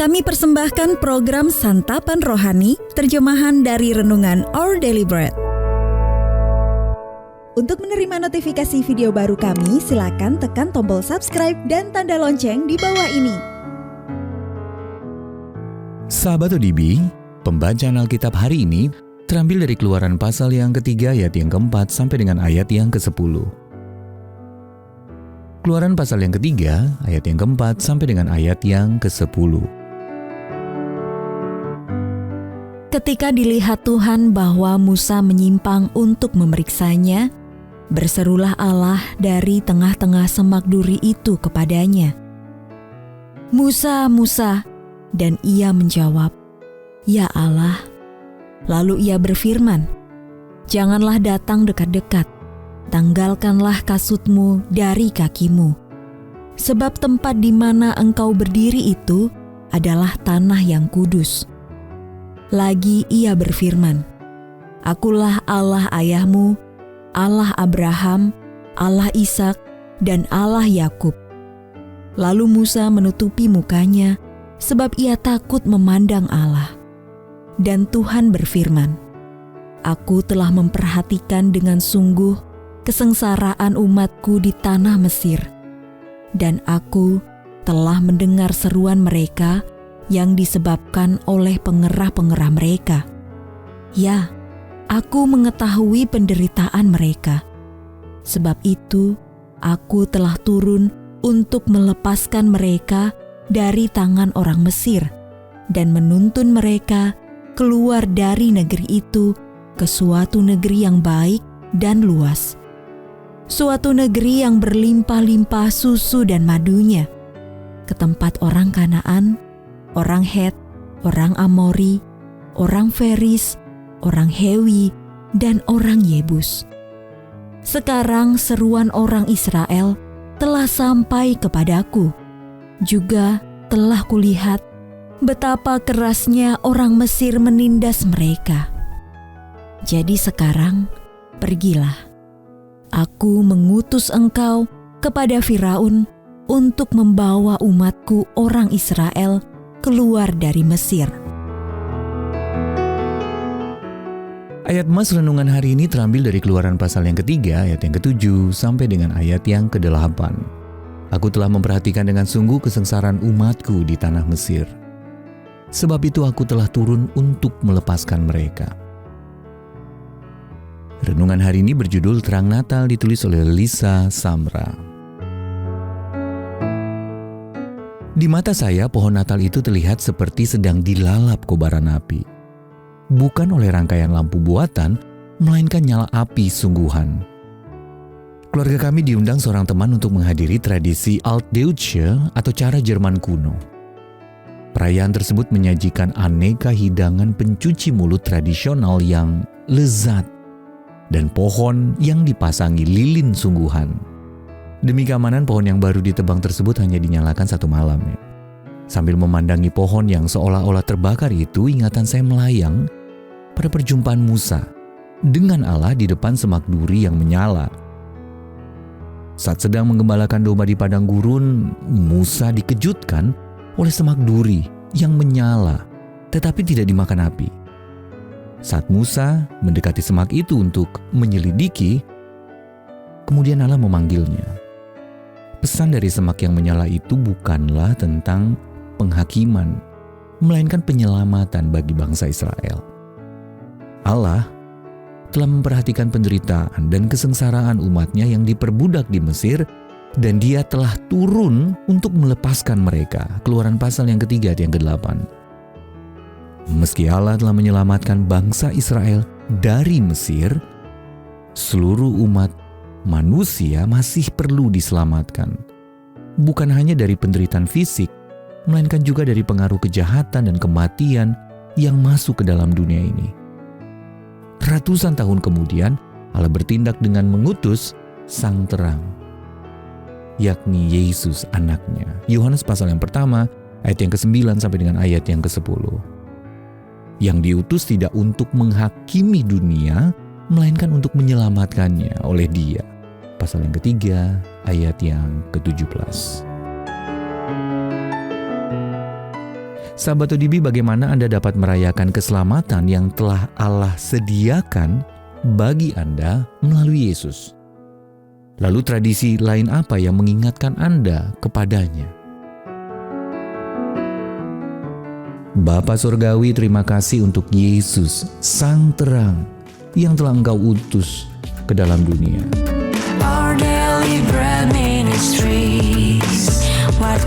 Kami persembahkan program Santapan Rohani, terjemahan dari Renungan Our Daily Bread. Untuk menerima notifikasi video baru kami, silakan tekan tombol subscribe dan tanda lonceng di bawah ini. Sahabat ODB, pembacaan Alkitab hari ini terambil dari Keluaran pasal yang ketiga ayat yang keempat sampai dengan ayat yang ke-10. Keluaran pasal yang ketiga ayat yang keempat sampai dengan ayat yang ke-10. Ketika dilihat Tuhan bahwa Musa menyimpang untuk memeriksanya, berserulah Allah dari tengah-tengah semak duri itu kepadanya, "Musa, Musa," dan ia menjawab, "Ya Allah." Lalu ia berfirman, "Janganlah datang dekat-dekat, tanggalkanlah kasutmu dari kakimu. Sebab tempat di mana engkau berdiri itu adalah tanah yang kudus." Lagi ia berfirman, "Akulah Allah ayahmu, Allah Abraham, Allah Ishak, dan Allah Yakub." Lalu Musa menutupi mukanya, sebab ia takut memandang Allah. Dan Tuhan berfirman, "Aku telah memperhatikan dengan sungguh kesengsaraan umatku di tanah Mesir, dan aku telah mendengar seruan mereka yang disebabkan oleh pengerah-pengerah mereka. Ya, aku mengetahui penderitaan mereka. Sebab itu, aku telah turun untuk melepaskan mereka dari tangan orang Mesir dan menuntun mereka keluar dari negeri itu ke suatu negeri yang baik dan luas. Suatu negeri yang berlimpah-limpah susu dan madunya, ke tempat orang Kanaan, orang Het, orang Amori, orang Feris, orang Hewi, dan orang Yebus. Sekarang seruan orang Israel telah sampai kepadaku. Juga telah kulihat betapa kerasnya orang Mesir menindas mereka. Jadi sekarang, pergilah. Aku mengutus engkau kepada Firaun untuk membawa umatku orang Israel keluar dari Mesir. Ayat Mas renungan hari ini terambil dari Keluaran pasal yang ketiga ayat yang ke-7 sampai dengan ayat yang ke-8. Aku telah memperhatikan dengan sungguh kesengsaraan umatku di tanah Mesir. Sebab itu aku telah turun untuk melepaskan mereka. Renungan hari ini berjudul Terang Natal, ditulis oleh Lisa Samra. Di mata saya, pohon Natal itu terlihat seperti sedang dilalap kobaran api. Bukan oleh rangkaian lampu buatan, melainkan nyala api sungguhan. Keluarga kami diundang seorang teman untuk menghadiri tradisi Altdeutsche atau cara Jerman kuno. Perayaan tersebut menyajikan aneka hidangan pencuci mulut tradisional yang lezat dan pohon yang dipasangi lilin sungguhan. Demi keamanan, pohon yang baru ditebang tersebut hanya dinyalakan satu malam. Sambil memandangi pohon yang seolah-olah terbakar itu, ingatan saya melayang pada perjumpaan Musa dengan Allah di depan semak duri yang menyala. Saat sedang menggembalakan domba di padang gurun, Musa dikejutkan oleh semak duri yang menyala tetapi tidak dimakan api. Saat Musa mendekati semak itu untuk menyelidiki, kemudian Allah memanggilnya. Pesan dari semak yang menyala itu bukanlah tentang penghakiman, melainkan penyelamatan bagi bangsa Israel. Allah telah memperhatikan penderitaan dan kesengsaraan umatnya yang diperbudak di Mesir, dan Dia telah turun untuk melepaskan mereka. Keluaran pasal yang ketiga ayat yang ke-8. Meski Allah telah menyelamatkan bangsa Israel dari Mesir, seluruh umat manusia masih perlu diselamatkan. Bukan hanya dari penderitaan fisik, melainkan juga dari pengaruh kejahatan dan kematian yang masuk ke dalam dunia ini. Ratusan tahun kemudian, Allah bertindak dengan mengutus Sang Terang, yakni Yesus anaknya. Yohanes pasal yang pertama, ayat yang ke-9 sampai dengan ayat yang ke-10. Yang diutus tidak untuk menghakimi dunia, melainkan untuk menyelamatkannya oleh Dia. Pasal yang ketiga, ayat yang ke-17. Sahabat ODB, bagaimana Anda dapat merayakan keselamatan yang telah Allah sediakan bagi Anda melalui Yesus? Lalu tradisi lain apa yang mengingatkan Anda kepadanya? Bapa Surgawi, terima kasih untuk Yesus, Sang Terang yang telah Engkau utus ke dalam dunia. Our Daily Bread Ministries, what